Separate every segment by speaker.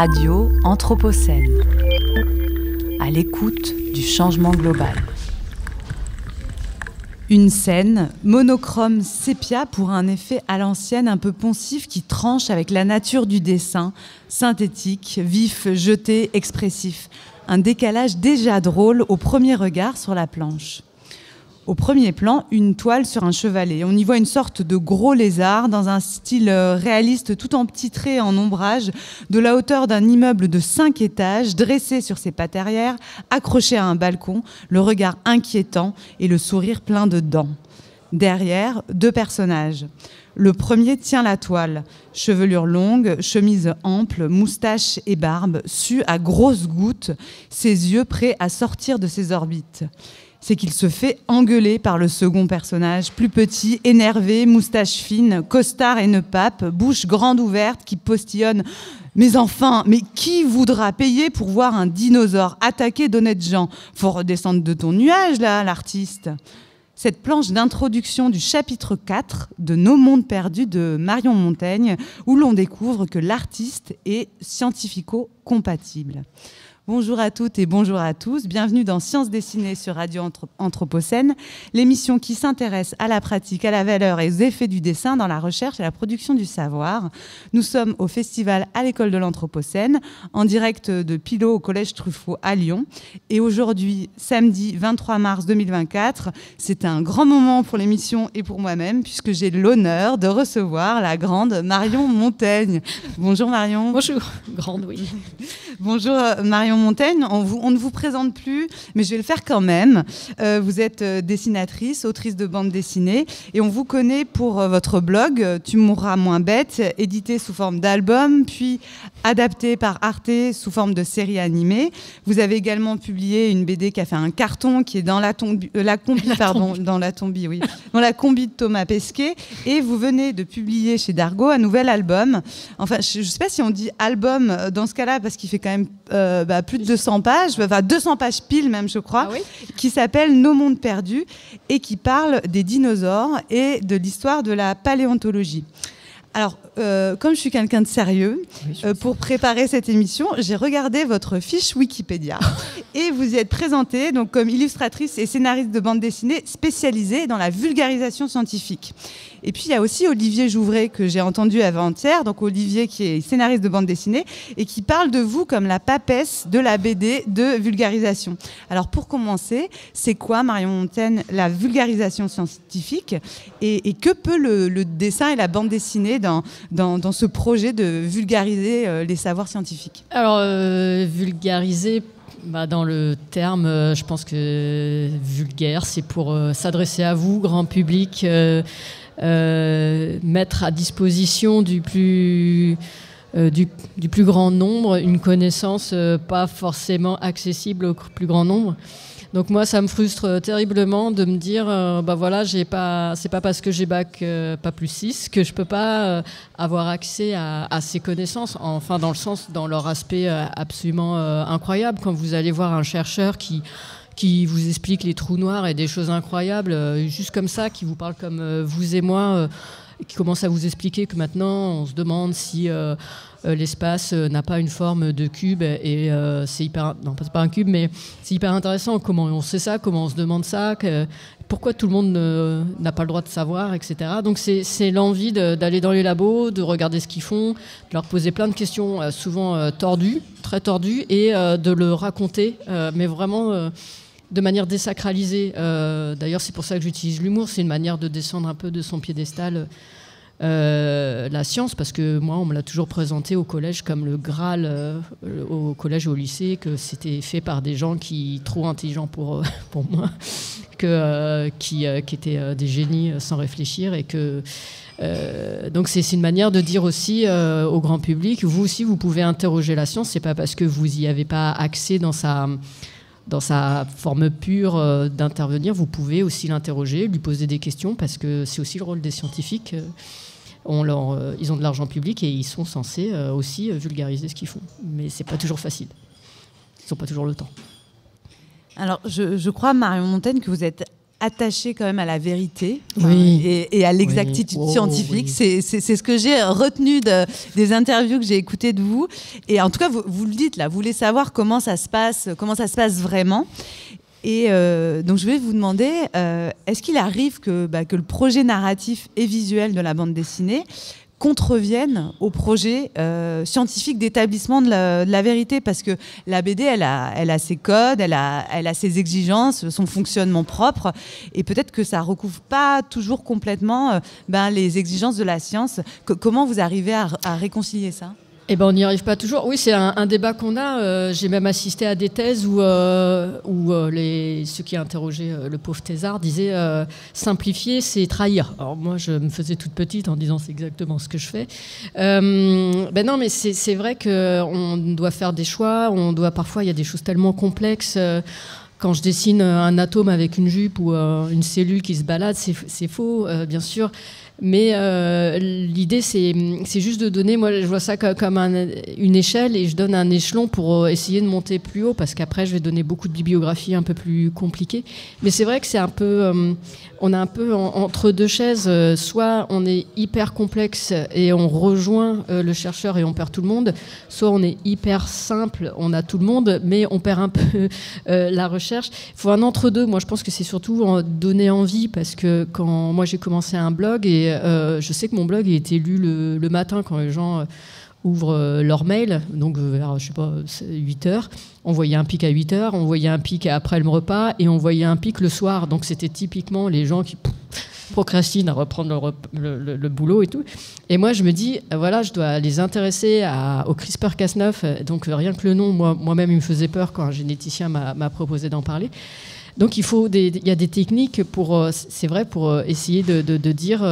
Speaker 1: Radio Anthropocène, à l'écoute du changement global. Une scène monochrome sépia pour un effet à l'ancienne un peu poncif qui tranche avec la nature du dessin, synthétique, vif, jeté, expressif. Un décalage déjà drôle au premier regard sur la planche. Au premier plan, une toile sur un chevalet. On y voit une sorte de gros lézard dans un style réaliste tout en petits traits en ombrage, de la hauteur d'un immeuble de 5 étages, dressé sur ses pattes arrière, accroché à un balcon, le regard inquiétant et le sourire plein de dents. Derrière, 2 personnages. Le premier tient la toile. Chevelure longue, chemise ample, moustache et barbe, sue à grosses gouttes, ses yeux prêts à sortir de ses orbites. C'est qu'il se fait engueuler par le second personnage, plus petit, énervé, moustache fine, costard et nœud pape, bouche grande ouverte qui postillonne « Mais enfin, mais qui voudra payer pour voir un dinosaure attaquer d'honnêtes gens ? Faut redescendre de ton nuage, là, l'artiste !» Cette planche d'introduction du chapitre 4 de Nos mondes perdus de Marion Montaigne, où l'on découvre que l'artiste est scientifico-compatible. Bonjour à toutes et bonjour à tous. Bienvenue dans Sciences dessinées sur Radio Anthropocène, l'émission qui s'intéresse à la pratique, à la valeur et aux effets du dessin dans la recherche et la production du savoir. Nous sommes au festival à l'école de l'Anthropocène, en direct de Pilot au collège Truffaut à Lyon. Et aujourd'hui, samedi 23 mars 2024, c'est un grand moment pour l'émission et pour moi-même, puisque j'ai l'honneur de recevoir la grande Marion Montaigne. Bonjour Marion.
Speaker 2: Bonjour, grande, oui.
Speaker 1: Bonjour Marion Montaigne, on ne vous présente plus, mais je vais le faire quand même. Vous êtes dessinatrice, autrice de bande dessinée, et on vous connaît pour votre blog « Tu mourras moins bête », édité sous forme d'album, puis adapté par Arte sous forme de série animée. Vous avez également publié une BD qui a fait un carton, qui est dans la combi de Thomas Pesquet, et vous venez de publier chez Dargaud un nouvel album. Enfin, je ne sais pas si on dit album dans ce cas-là, parce qu'il fait quand même plus de 200 pages, enfin 200 pages pile même je crois,
Speaker 2: ah oui,
Speaker 1: qui s'appelle Nos mondes perdus et qui parle des dinosaures et de l'histoire de la paléontologie. Alors, comme je suis quelqu'un de sérieux, pour préparer cette émission, j'ai regardé votre fiche Wikipédia et vous y êtes présentée donc, comme illustratrice et scénariste de bande dessinée spécialisée dans la vulgarisation scientifique. Et puis, il y a aussi Olivier Jouvray, que j'ai entendu avant-hier, donc Olivier qui est scénariste de bande dessinée et qui parle de vous comme la papesse de la BD de vulgarisation. Alors, pour commencer, c'est quoi, Marion Montaigne, la vulgarisation scientifique et que peut le dessin et la bande dessinée dans ce projet de vulgariser les savoirs scientifiques?
Speaker 2: Alors, vulgariser, dans le terme, je pense que vulgaire, c'est pour s'adresser à vous, grand public, mettre à disposition du plus grand nombre une connaissance pas forcément accessible au plus grand nombre. Donc moi, ça me frustre terriblement de me dire, voilà, c'est pas parce que j'ai bac pas plus 6 que je peux pas avoir accès à ces connaissances. Enfin, dans leur aspect absolument incroyable. Quand vous allez voir un chercheur qui vous explique les trous noirs et des choses incroyables, juste comme ça, qui vous parle comme vous et moi, qui commence à vous expliquer que maintenant, on se demande si l'espace n'a pas une forme de cube et c'est hyper... Non, c'est pas un cube, mais c'est hyper intéressant. Comment on sait ça, comment on se demande ça, pourquoi tout le monde n'a pas le droit de savoir, etc. Donc c'est l'envie d'aller dans les labos, de regarder ce qu'ils font, de leur poser plein de questions souvent tordues, très tordues, et de le raconter, mais vraiment... de manière désacralisée. D'ailleurs, c'est pour ça que j'utilise l'humour. C'est une manière de descendre un peu de son piédestal la science, parce que moi, on me l'a toujours présenté au collège comme le Graal, au collège et au lycée, que c'était fait par des gens trop intelligents pour moi, qui étaient des génies sans réfléchir, et que... donc c'est une manière de dire aussi au grand public, vous aussi, vous pouvez interroger la science. C'est pas parce que vous n'y avez pas accès dans sa forme pure d'intervenir, vous pouvez aussi l'interroger, lui poser des questions, parce que c'est aussi le rôle des scientifiques. Ils ont de l'argent public et ils sont censés aussi vulgariser ce qu'ils font. Mais c'est pas toujours facile. Ils n'ont pas toujours le temps.
Speaker 1: Alors, je crois, Marion Montaigne, que vous êtes attaché quand même à la vérité et à l'exactitude scientifique. C'est ce que j'ai retenu des interviews que j'ai écoutées de vous. Et en tout cas, vous le dites là, vous voulez savoir comment ça se passe vraiment. Et donc je vais vous demander, est-ce qu'il arrive que le projet narratif et visuel de la bande dessinée contreviennent au projet scientifique d'établissement de la vérité, parce que la BD, elle a ses codes, elle a ses exigences, son fonctionnement propre, et peut-être que ça recouvre pas toujours complètement les exigences de la science. Comment vous arrivez à réconcilier ça ?
Speaker 2: Eh ben, on n'y arrive pas toujours. Oui, c'est un débat qu'on a. J'ai même assisté à des thèses où ceux qui interrogeaient le pauvre Thésard disaient simplifier, c'est trahir. Alors moi, je me faisais toute petite en disant c'est exactement ce que je fais. Non, mais c'est vrai qu'on doit faire des choix. Parfois, il y a des choses tellement complexes. Quand je dessine un atome avec une jupe ou une cellule qui se balade, c'est faux, bien sûr. Mais l'idée, c'est juste de donner, moi je vois ça comme une échelle, et je donne un échelon pour essayer de monter plus haut, parce qu'après je vais donner beaucoup de bibliographies un peu plus compliquées. Mais c'est vrai que c'est un peu, on est un peu entre deux chaises, soit on est hyper complexe et on rejoint le chercheur et on perd tout le monde, soit on est hyper simple, on a tout le monde, mais on perd un peu la recherche. Il faut un entre-deux. Moi je pense que c'est surtout donner envie, parce que quand moi j'ai commencé un blog, et je sais que mon blog a été lu le matin quand les gens ouvrent leur mail, donc vers, je sais pas, 8h. On voyait un pic à 8h, on voyait un pic après le repas, et on voyait un pic le soir. Donc c'était typiquement les gens qui procrastinent à reprendre le boulot et tout. Et moi, je me dis, voilà, je dois les intéresser au CRISPR-Cas9. Donc rien que le nom, moi-même, il me faisait peur quand un généticien m'a proposé d'en parler. Donc il y a des techniques pour essayer de dire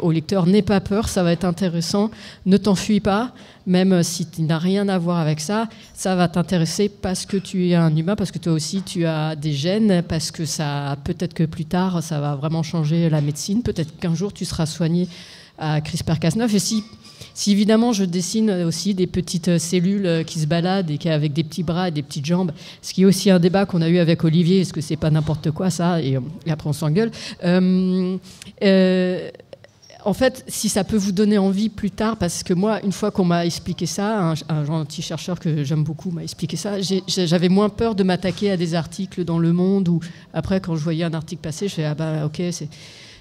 Speaker 2: au lecteur, n'aie pas peur, ça va être intéressant, ne t'enfuis pas, même si tu n'as rien à voir avec ça, ça va t'intéresser parce que tu es un humain, parce que toi aussi tu as des gènes, parce que peut-être que plus tard ça va vraiment changer la médecine, peut-être qu'un jour tu seras soigné à CRISPR-Cas9. Et si évidemment je dessine aussi des petites cellules qui se baladent et avec des petits bras et des petites jambes, ce qui est aussi un débat qu'on a eu avec Olivier, est-ce que c'est pas n'importe quoi ça, et après on s'engueule. En fait, si ça peut vous donner envie plus tard, parce que moi, une fois qu'on m'a expliqué ça, un gentil chercheur que j'aime beaucoup m'a expliqué ça, j'avais moins peur de m'attaquer à des articles dans Le Monde, ou après quand je voyais un article passer, je fais ah bah ok,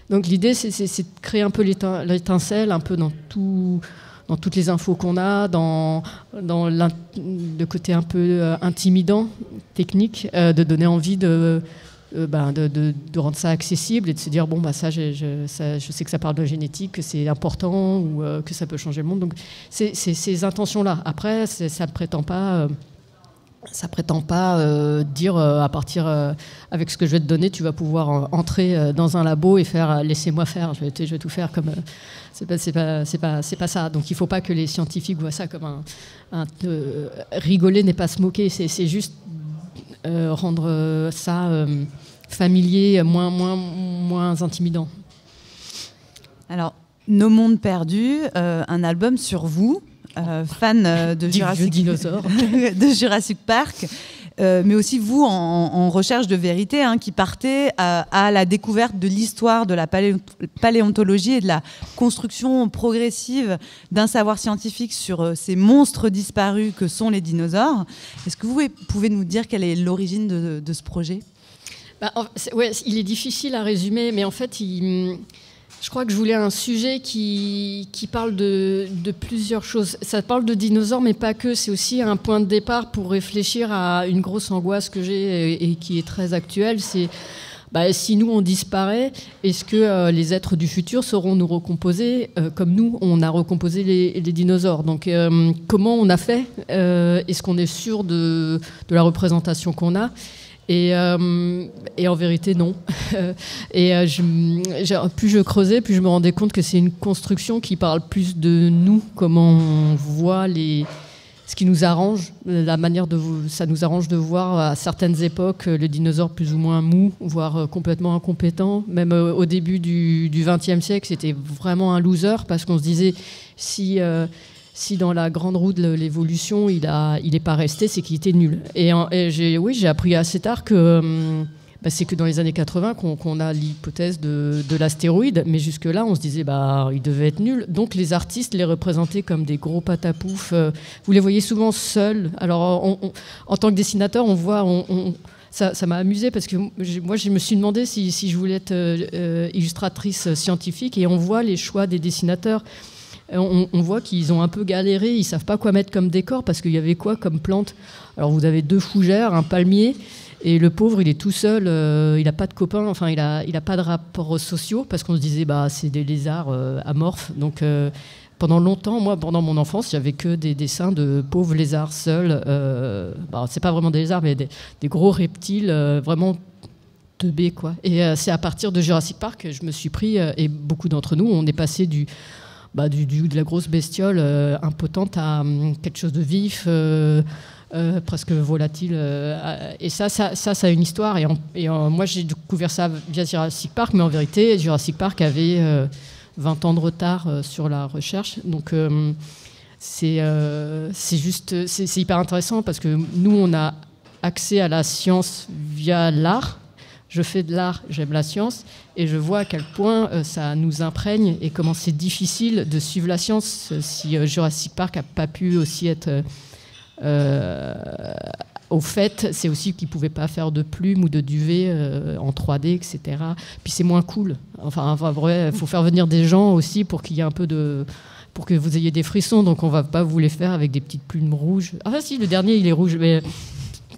Speaker 2: donc l'idée c'est de créer un peu l'étincelle, un peu dans toutes les infos qu'on a, dans le côté un peu intimidant, technique, de donner envie de rendre ça accessible, et de se dire bon bah ça je sais que ça parle de génétique, que c'est important, ou que ça peut changer le monde. Donc c'est ces intentions là. Après ça prétend pas dire à partir avec ce que je vais te donner, tu vas pouvoir entrer dans un labo et faire laissez-moi faire, je vais tout faire comme c'est pas ça. Donc il faut pas que les scientifiques voient ça comme rigoler n'est pas se moquer, c'est juste rendre ça familier, moins intimidant.
Speaker 1: Alors, Nos mondes perdus, un album sur vous, fan de Jurassic Park, mais aussi vous en recherche de vérité, qui partez à la découverte de l'histoire de la paléontologie et de la construction progressive d'un savoir scientifique sur ces monstres disparus que sont les dinosaures. Est-ce que vous pouvez nous dire quelle est l'origine de ce projet ?
Speaker 2: Il est difficile à résumer, mais en fait, je crois que je voulais un sujet qui parle de plusieurs choses. Ça parle de dinosaures, mais pas que. C'est aussi un point de départ pour réfléchir à une grosse angoisse que j'ai et qui est très actuelle. C'est si nous, on disparaît, est-ce que les êtres du futur sauront nous recomposer comme nous, on a recomposé les dinosaures ? Donc, comment on a fait ? Est-ce qu'on est sûr de la représentation qu'on a ? Et en vérité, non. Plus je creusais, plus je me rendais compte que c'est une construction qui parle plus de nous, comment on voit ce qui nous arrange, la manière ça nous arrange de voir à certaines époques les dinosaures plus ou moins mous, voire complètement incompétents. Même au début du XXe siècle, c'était vraiment un loser, parce qu'on se disait si dans la grande roue de l'évolution, il est pas resté, c'est qu'il était nul. Et j'ai appris assez tard que c'est que dans les années 80 qu'on a l'hypothèse de l'astéroïde, mais jusque-là, on se disait il devait être nul. Donc les artistes les représentaient comme des gros patapouf. Vous les voyez souvent seuls. Alors en tant que dessinateur, on voit... Ça m'a amusé parce que moi, je me suis demandé si je voulais être illustratrice scientifique, et on voit les choix des dessinateurs. On voit qu'ils ont un peu galéré, ils ne savent pas quoi mettre comme décor parce qu'il y avait quoi comme plante. Alors vous avez 2 fougères, un palmier, et le pauvre, il est tout seul, il n'a pas de copains, enfin il a pas de rapports sociaux parce qu'on se disait c'est des lézards amorphes. Donc pendant longtemps, moi, pendant mon enfance, j'avais que des dessins de pauvres lézards seuls. C'est pas vraiment des lézards, mais des gros reptiles vraiment teubés, quoi. Et c'est à partir de Jurassic Park que je me suis pris, et beaucoup d'entre nous, on est passé de la grosse bestiole impotente à quelque chose de vif, presque volatile. Et ça a une histoire. Et moi, j'ai découvert ça via Jurassic Park, mais en vérité, Jurassic Park avait 20 ans de retard sur la recherche. Donc, c'est hyper intéressant parce que nous, on a accès à la science via l'art. Je fais de l'art, j'aime la science, et je vois à quel point ça nous imprègne et comment c'est difficile de suivre la science. Si Jurassic Park n'a pas pu aussi être au fait, c'est aussi qu'ils ne pouvaient pas faire de plumes ou de duvet en 3D, etc. Puis c'est moins cool. Enfin vrai, il faut faire venir des gens aussi pour qu'il y ait un peu de... pour que vous ayez des frissons, donc on ne va pas vous les faire avec des petites plumes rouges. Ah si, le dernier, il est rouge, mais...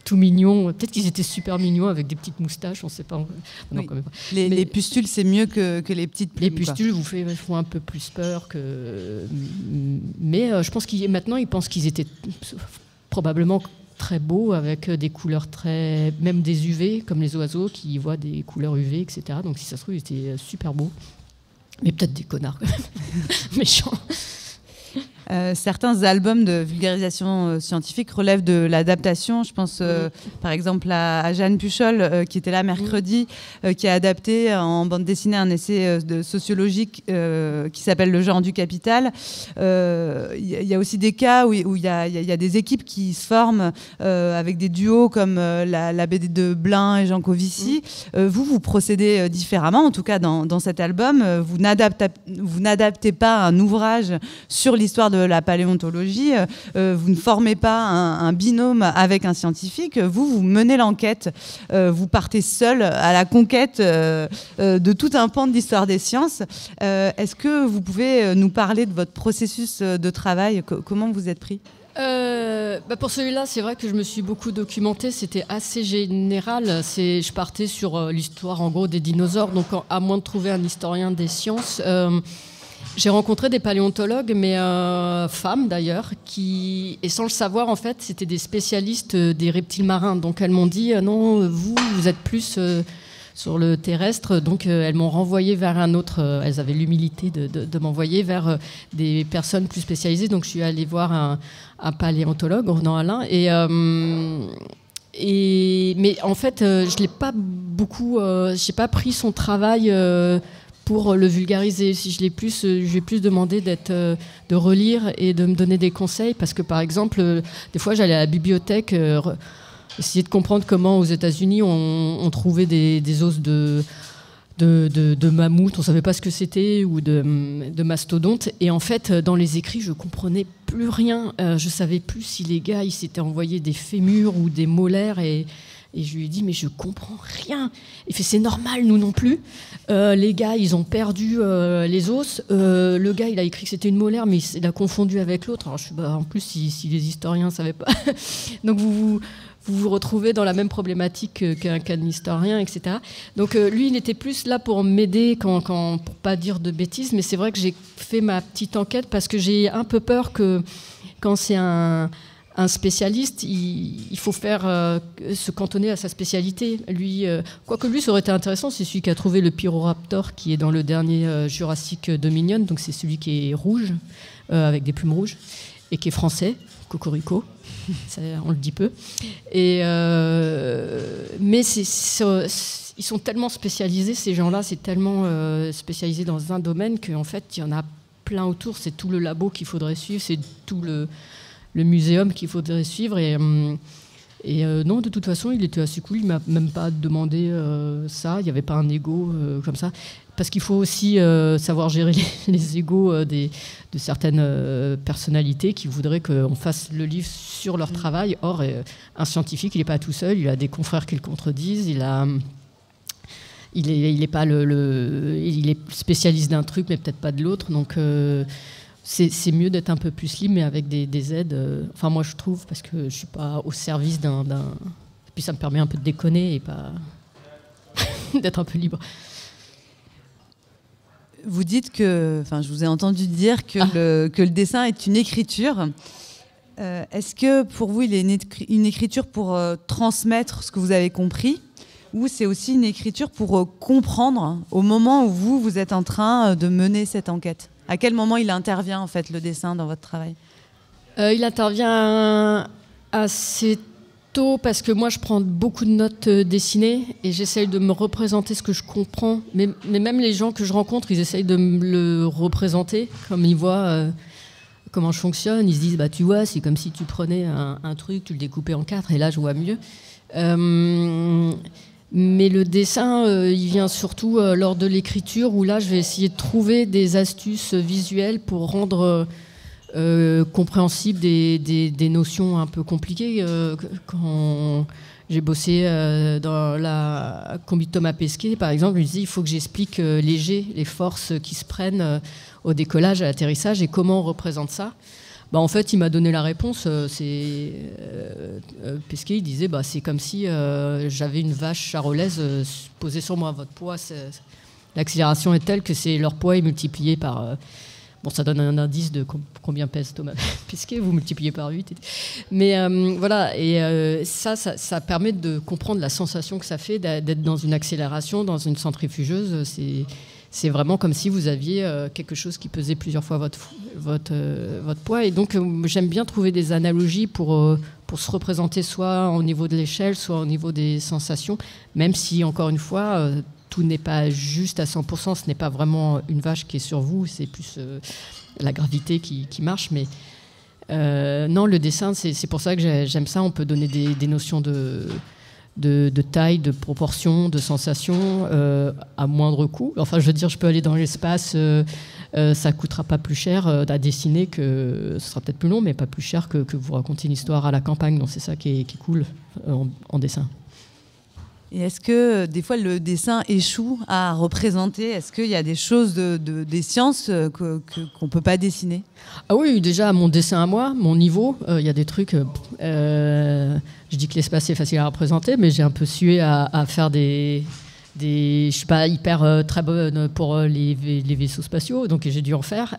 Speaker 2: tout mignon. Peut-être qu'ils étaient super mignons avec des petites moustaches, on ne sait pas. Non,
Speaker 1: oui.
Speaker 2: quand même pas.
Speaker 1: Les pustules, c'est mieux que les petites plumes.
Speaker 2: Les pustules vous font un peu plus peur que... Mais je pense maintenant, ils pensent qu'ils étaient probablement très beaux, avec des couleurs très... Même des UV, comme les oiseaux qui voient des couleurs UV, etc. Donc si ça se trouve, ils étaient super beaux. Mais peut-être des connards, méchants.
Speaker 1: Certains albums de vulgarisation scientifique relèvent de l'adaptation. Je pense par exemple à Jeanne Puchol, qui était là mercredi, qui a adapté en bande dessinée un essai sociologique qui s'appelle Le genre du capital. Il y a aussi des cas où il y a des équipes qui se forment avec des duos comme la BD de Blin et Jean Covici. Vous procédez différemment, en tout cas dans cet album. Vous n'adaptez pas un ouvrage sur l'histoire de la paléontologie, vous ne formez pas un binôme avec un scientifique, vous menez l'enquête, vous partez seul à la conquête de tout un pan de l'histoire des sciences. Est-ce que vous pouvez nous parler de votre processus de travail, comment vous êtes pris ?
Speaker 2: Pour celui-là, c'est vrai que je me suis beaucoup documentée, c'était assez général. Je partais sur l'histoire en gros des dinosaures, donc à moins de trouver un historien des sciences... J'ai rencontré des paléontologues, mais femmes d'ailleurs, qui, et sans le savoir en fait, c'était des spécialistes des reptiles marins. Donc elles m'ont dit non, vous êtes plus sur le terrestre. Donc elles m'ont renvoyé vers un autre. Elles avaient l'humilité de m'envoyer vers des personnes plus spécialisées. Donc je suis allée voir un paléontologue, Ronan Alain, mais en fait, je l'ai pas beaucoup. J'ai pas pris son travail. Pour le vulgariser, si je lui ai plus demandé de relire et de me donner des conseils, parce que par exemple, des fois j'allais à la bibliothèque essayer de comprendre comment aux États-Unis on trouvait des os de mammouth, on savait pas ce que c'était, ou de mastodonte, et en fait dans les écrits je comprenais plus rien, je savais plus si les gars ils s'étaient envoyés des fémurs ou des molaires, et je lui ai dit, mais je comprends rien. Il fait, c'est normal, nous non plus. Les gars, ils ont perdu les os. Le gars, il a écrit que c'était une molaire, mais il a confondu avec l'autre. Alors, en plus, si les historiens ne savaient pas. Donc, vous vous retrouvez dans la même problématique qu'un historien, etc. Donc, lui, il était plus là pour m'aider, pour pas dire de bêtises. Mais c'est vrai que j'ai fait ma petite enquête parce que j'ai un peu peur que quand c'est un spécialiste, il faut se cantonner à sa spécialité. Lui, quoique lui, ça aurait été intéressant, c'est celui qui a trouvé le Pyroraptor, qui est dans le dernier Jurassic Dominion, donc c'est celui qui est rouge, avec des plumes rouges, et qui est français, Cocorico, ça, on le dit peu. Mais ils sont tellement spécialisés, ces gens-là, c'est tellement spécialisé dans un domaine qu'en fait, il y en a plein autour, c'est tout le labo qu'il faudrait suivre, c'est tout le muséum qu'il faudrait suivre, et Et non, de toute façon, il était assez cool. Il m'a même pas demandé ça. Il n'y avait pas un ego comme ça. Parce qu'il faut aussi savoir gérer les égos de certaines personnalités qui voudraient qu'on fasse le livre sur leur travail. Or, un scientifique, il n'est pas tout seul. Il a des confrères qui le contredisent. Il est pas il est spécialiste d'un truc, mais peut-être pas de l'autre. Donc, c'est mieux d'être un peu plus libre, mais avec des aides. Enfin, moi, je trouve, parce que je ne suis pas au service d'un... Puis ça me permet un peu de déconner et pas d'être un peu libre.
Speaker 1: Vous dites que... Enfin, je vous ai entendu dire que le dessin est une écriture. Est-ce que, pour vous, il est une écriture pour transmettre ce que vous avez compris, ou c'est aussi une écriture pour comprendre au moment où vous êtes en train de mener cette enquête? À quel moment il intervient, en fait, le dessin dans votre travail?
Speaker 2: Il intervient assez tôt parce que moi, je prends beaucoup de notes dessinées et j'essaye de me représenter ce que je comprends. Mais même les gens que je rencontre, ils essayent de me le représenter, comme ils voient comment je fonctionne. Ils se disent, bah, tu vois, c'est comme si tu prenais un truc, tu le découpais en 4, et là, je vois mieux. Mais le dessin, il vient surtout lors de l'écriture, où là, je vais essayer de trouver des astuces visuelles pour rendre compréhensibles des notions un peu compliquées. Quand j'ai bossé dans la combi de Thomas Pesquet, par exemple, il me disait il faut que j'explique les jets, les forces qui se prennent au décollage, à l'atterrissage, et comment on représente ça. Bah, en fait, il m'a donné la réponse. Pesquet, il disait c'est comme si j'avais une vache charolaise posée sur moi. Votre poids, l'accélération est telle que c'est leur poids est multiplié par... ça donne un indice de combien pèse Thomas Pesquet, vous multipliez par 8. Mais voilà, et ça permet de comprendre la sensation que ça fait d'être dans une accélération, dans une centrifugeuse. C'est vraiment comme si vous aviez quelque chose qui pesait plusieurs fois votre poids. Et donc, j'aime bien trouver des analogies pour se représenter soit au niveau de l'échelle, soit au niveau des sensations, même si, encore une fois, tout n'est pas juste à 100%. Ce n'est pas vraiment une vache qui est sur vous, c'est plus la gravité qui marche. Mais non, le dessin, c'est pour ça que j'aime ça. On peut donner des notions de taille, de proportion, de sensation à moindre coût. Enfin, je veux dire, je peux aller dans l'espace, ça coûtera pas plus cher à dessiner, que ce sera peut-être plus long, mais pas plus cher que vous racontez une histoire à la campagne. Donc c'est ça qui est cool en dessin.
Speaker 1: Et est-ce que des fois le dessin échoue à représenter? Est-ce qu'il y a des choses des sciences qu'on ne peut pas dessiner?
Speaker 2: Ah oui, déjà mon dessin à moi, mon niveau, il y a des trucs... je dis que l'espace est facile à représenter, mais j'ai un peu sué à faire je suis pas hyper très bonne pour les vaisseaux spatiaux, donc j'ai dû en faire.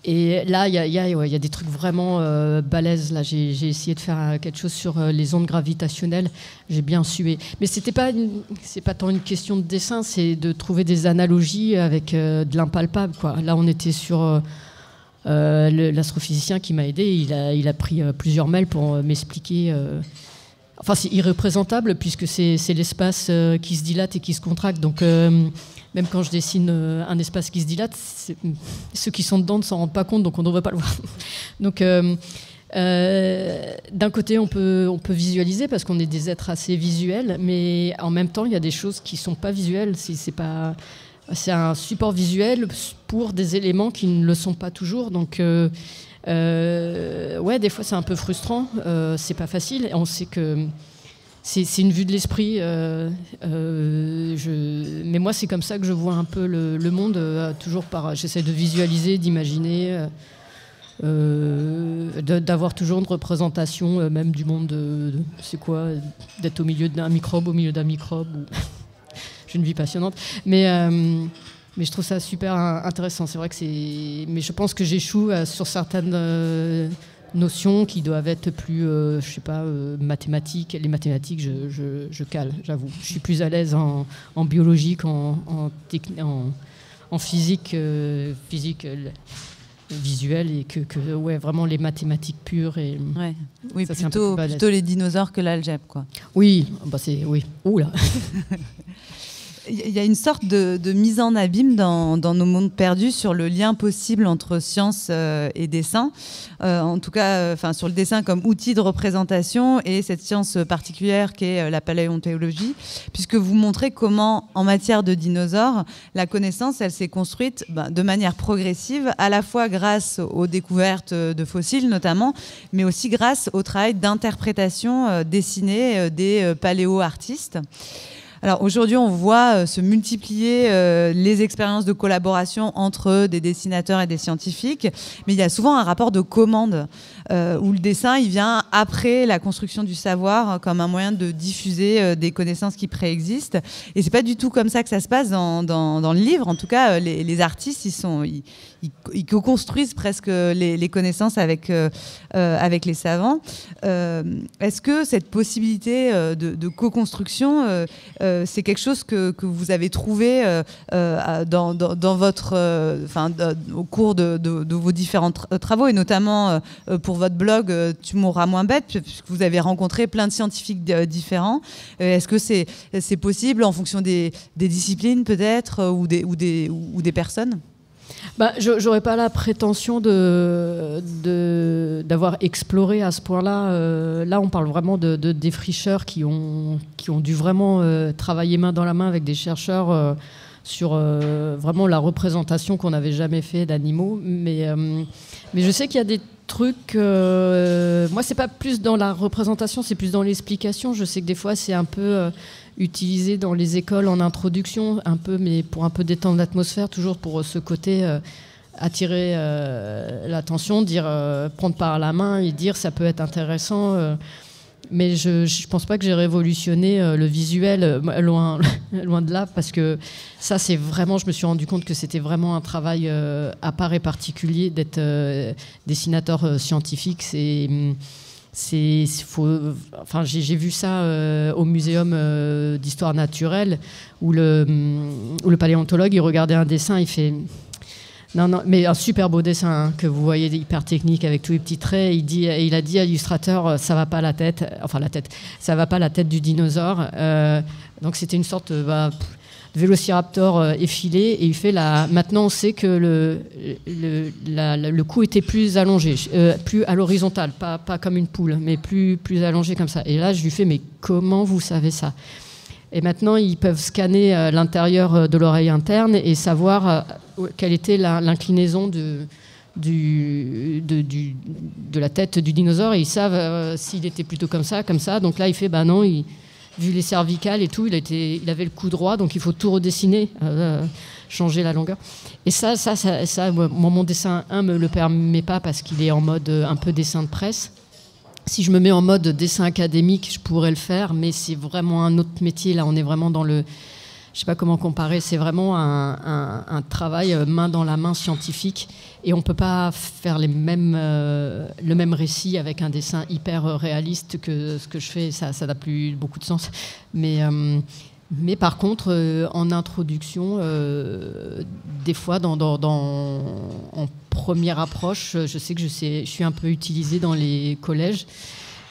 Speaker 2: Et là, il y a des trucs vraiment balèzes. Là, j'ai essayé de faire quelque chose sur les ondes gravitationnelles. J'ai bien sué. Mais c'est pas tant une question de dessin, c'est de trouver des analogies avec de l'impalpable, quoi. Là, on était sur l'astrophysicien qui m'a aidé. Il a pris plusieurs mails pour m'expliquer. Enfin, c'est irreprésentable puisque c'est l'espace qui se dilate et qui se contracte. Donc même quand je dessine un espace qui se dilate, ceux qui sont dedans ne s'en rendent pas compte, donc on ne devrait pas le voir. Donc, d'un côté, on peut visualiser parce qu'on est des êtres assez visuels, mais en même temps, il y a des choses qui ne sont pas visuelles. C'est un support visuel pour des éléments qui ne le sont pas toujours. Donc, ouais, des fois, c'est un peu frustrant. C'est pas facile. On sait que c'est une vue de l'esprit. Mais moi, c'est comme ça que je vois un peu le monde. Toujours j'essaie de visualiser, d'imaginer, d'avoir toujours une représentation même du monde. C'est quoi d'être au milieu d'un microbe, J'ai une vie passionnante. Mais je trouve ça super intéressant. C'est vrai que mais je pense que j'échoue sur certaines notions qui doivent être plus, je sais pas, mathématiques. Les mathématiques, je cale, j'avoue. Je suis plus à l'aise en biologie qu'en physique, visuelle, et que ouais, vraiment les mathématiques pures. Et
Speaker 1: ouais. Oui, ça, plutôt les dinosaures que l'algèbre, quoi.
Speaker 2: Oui, oui. Ouh là.
Speaker 1: Il y a une sorte de mise en abîme dans nos mondes perdus sur le lien possible entre science et dessin. En tout cas, sur le dessin comme outil de représentation et cette science particulière qu'est la paléontologie, puisque vous montrez comment, en matière de dinosaures, la connaissance, elle s'est construite de manière progressive, à la fois grâce aux découvertes de fossiles notamment, mais aussi grâce au travail d'interprétation dessinée des paléo-artistes. Alors aujourd'hui, on voit se multiplier les expériences de collaboration entre des dessinateurs et des scientifiques, mais il y a souvent un rapport de commande où le dessin il vient après la construction du savoir comme un moyen de diffuser des connaissances qui préexistent. Et c'est pas du tout comme ça que ça se passe dans le livre. En tout cas, les artistes, ils co-construisent presque les connaissances avec les savants. Est-ce que cette possibilité de co-construction c'est quelque chose que vous avez trouvé dans votre, au cours de vos différents travaux, et notamment pour votre blog Tu mourras moins bête, puisque vous avez rencontré plein de scientifiques différents. Est-ce que c'est possible en fonction des disciplines peut-être ou des personnes?
Speaker 2: J'aurais pas la prétention d'avoir exploré à ce point-là. Là, on parle vraiment de défricheurs qui ont dû vraiment travailler main dans la main avec des chercheurs sur vraiment la représentation qu'on n'avait jamais fait d'animaux. Mais je sais qu'il y a des trucs... moi, c'est pas plus dans la représentation, c'est plus dans l'explication. Je sais que des fois, c'est un peu... utilisé dans les écoles en introduction, un peu, mais pour un peu détendre l'atmosphère, toujours pour ce côté attirer l'attention, dire prendre par la main et dire ça peut être intéressant. Mais je pense pas que j'ai révolutionné le visuel, loin de là, parce que ça, c'est vraiment, je me suis rendu compte que c'était vraiment un travail à part et particulier d'être dessinateur scientifique. J'ai vu ça au muséum d'histoire naturelle où le paléontologue il regardait un dessin, il fait non, mais un super beau dessin hein, que vous voyez hyper technique avec tous les petits traits. Il a dit à l'illustrateur ça va pas la tête, ça va pas la tête du dinosaure. Donc c'était une sorte de vélociraptor effilé, et il fait maintenant on sait que le cou était plus allongé, plus à l'horizontale, pas comme une poule, mais plus allongé comme ça. Et là je lui fais mais comment vous savez ça? Et maintenant ils peuvent scanner l'intérieur de l'oreille interne et savoir quelle était l'inclinaison de la tête du dinosaure, et ils savent s'il était plutôt comme ça. Donc là il fait non, vu les cervicales et tout, il avait le cou droit, donc il faut tout redessiner, changer la longueur. Et ça moi, mon dessin 1 me le permet pas parce qu'il est en mode un peu dessin de presse. Si je me mets en mode dessin académique, je pourrais le faire, mais c'est vraiment un autre métier. Là, on est vraiment dans le... Je sais pas comment comparer, c'est vraiment un travail main dans la main scientifique, et on peut pas faire le même récit avec un dessin hyper réaliste que ce que je fais, ça n'a plus beaucoup de sens. Mais par contre, en introduction, des fois, en première approche, je sais que je suis un peu utilisée dans les collèges,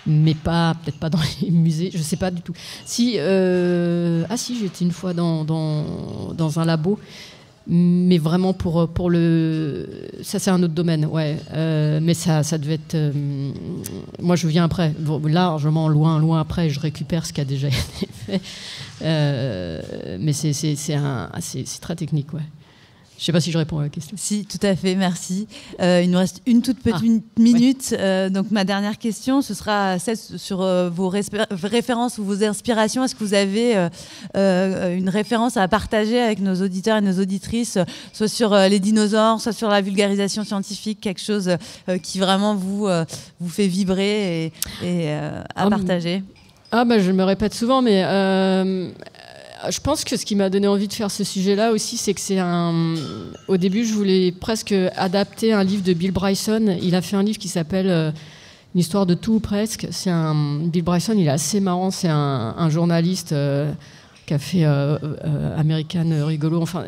Speaker 2: mais peut-être pas dans les musées, je sais pas du tout. Si j'étais une fois dans un labo, mais vraiment pour ça c'est un autre domaine, ouais. Mais ça devait être. Moi je viens après, largement loin après, je récupère ce qui a déjà été fait. Mais c'est très technique, ouais. Je ne sais pas si je réponds à la question.
Speaker 1: Si, tout à fait, merci. Il nous reste une toute petite minute. Ouais. Donc ma dernière question, ce sera celle sur vos références ou vos inspirations. Est-ce que vous avez une référence à partager avec nos auditeurs et nos auditrices, soit sur les dinosaures, soit sur la vulgarisation scientifique, quelque chose qui vraiment vous fait vibrer et à partager?
Speaker 2: Je me répète souvent, mais... je pense que ce qui m'a donné envie de faire ce sujet-là aussi, c'est que au début, je voulais presque adapter un livre de Bill Bryson. Il a fait un livre qui s'appelle Une histoire de tout ou presque. Bill Bryson, il est assez marrant. C'est un journaliste qui a fait American Rigolo, enfin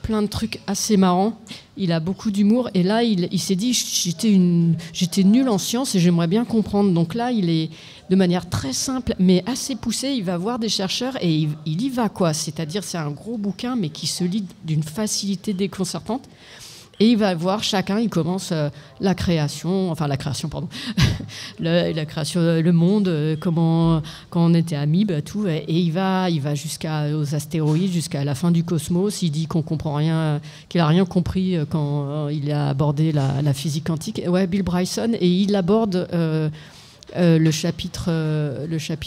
Speaker 2: plein de trucs assez marrants. Il a beaucoup d'humour et là il s'est dit j'étais nul en sciences et j'aimerais bien comprendre. Donc là il est de manière très simple mais assez poussée, il va voir des chercheurs et il y va quoi. C'est-à-dire c'est un gros bouquin mais qui se lit d'une facilité déconcertante. Et il va voir chacun, il commence la création, pardon, la création, le monde, comment quand on était amibes, tout, et il va jusqu'aux astéroïdes, jusqu'à la fin du cosmos. Il dit qu'on comprend rien, qu'il a rien compris quand il a abordé la physique quantique. Ouais, Bill Bryson, et il aborde le chapitre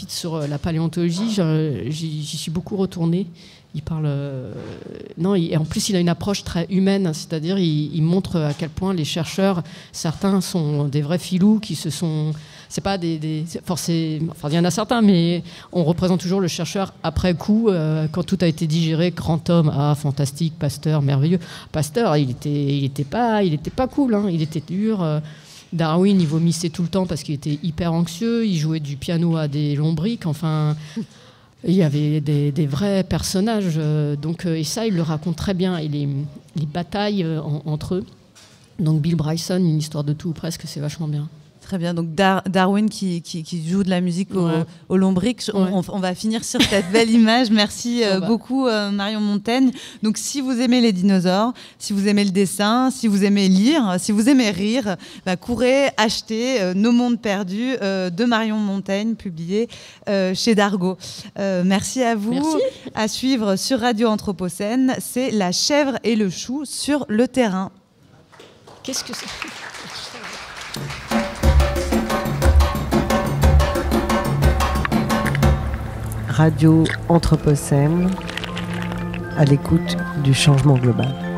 Speaker 2: sur la paléontologie. J'y suis beaucoup retournée. Il parle. Et en plus, il a une approche très humaine, c'est-à-dire il montre à quel point les chercheurs, certains sont des vrais filous qui se sont. C'est pas il y en a certains, mais on représente toujours le chercheur après coup, quand tout a été digéré. Grand homme, fantastique, Pasteur, merveilleux. Pasteur, il était pas cool, hein, il était dur. Darwin, il vomissait tout le temps parce qu'il était hyper anxieux. Il jouait du piano à des lombrics. Enfin. Il y avait des vrais personnages, et ça, il le raconte très bien. Et les batailles entre eux. Donc Bill Bryson, une histoire de tout ou presque, c'est vachement bien.
Speaker 1: Très bien. Donc Darwin qui joue de la musique au lombric. On va finir sur cette belle image. Merci beaucoup Marion Montaigne. Donc si vous aimez les dinosaures, si vous aimez le dessin, si vous aimez lire, si vous aimez rire, courez acheter Nos mondes perdus de Marion Montaigne, publié chez Dargaud. Merci à vous.
Speaker 2: Merci.
Speaker 1: À suivre sur Radio Anthropocène, c'est La chèvre et le chou sur le terrain.
Speaker 2: Qu'est-ce que c'est ?
Speaker 3: Radio Anthropocène, à l'écoute du changement global.